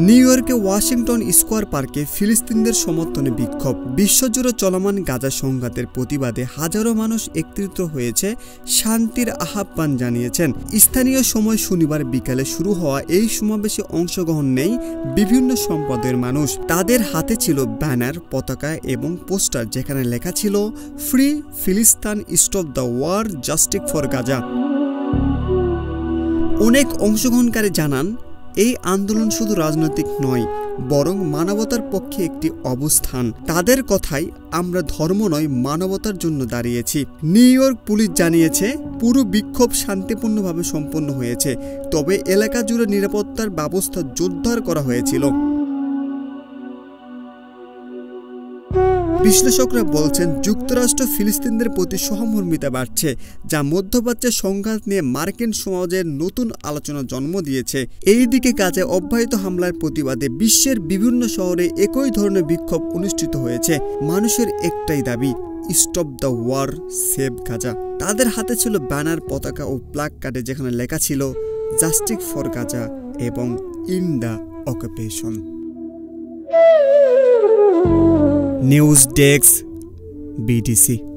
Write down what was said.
New ইয়র্কে Washington square পার্কে ফিলিস্তিনিদের সমর্থনে বিক্ষোভ। বিশ্বজুড়ে চলমান গাজা সংঘাতের প্রতিবাদে হাজারো মানুষ একত্রিত হয়েছে, শান্তির আহ্বান জানিয়েছেন। স্থানীয় সময় শনিবার বিকালে শুরু হওয়া এই সমাবেশে অংশগ্রহণ নেই বিভিন্ন সম্প্রদায়ের মানুষ। তাদের হাতে ছিল ব্যানার, পতাকা এবং পোস্টার, যেখানে লেখা ছিল ফ্রি ফিলিস্তিন, stop the war, justice for Gaza. অনেক অংশগ্রহণকারী জানান, এই আন্দোলন শুধু রাজনৈতিক নয়, বরং মানবতার পক্ষে একটি অবস্থান। তাদের কথাই, আমরা ধর্ম নয়, মানবতার জন্য দাঁড়িয়েছি। নিউ ইয়র্ক পুলিশ জানিয়েছে পুরো বিক্ষোভ শান্তিপূর্ণভাবে সম্পন্ন হয়েছে, তবে এলাকা জুড়ে নিরাপত্তার ব্যবস্থা জোরদার করা হয়েছিল। বিশ্লেষকরা বলছেন, যুক্তরাষ্ট্র ফিলিস্তিনিদের প্রতি সহমর্মিতা বাড়ছে, যা মধ্যপ্রাচ্যের সংঘাত নিয়ে মার্কিন সমাজের নতুন আলোচনা জন্ম দিয়েছে। এইদিকে গাজায় অব্যাহত হামলার প্রতিবাদে বিশ্বের বিভিন্ন শহরে একই ধরনের বিক্ষোভ অনুষ্ঠিত হয়েছে। মানুষের একটাই দাবি, stop the war, save Gaza. তাদের হাতে ছিল ব্যানার, পতাকা ও প্লাগ কার্ডে, যেখানে লেখা ছিল জাস্টিস ফর গাজা এবং in the occupation. News desk, BDC।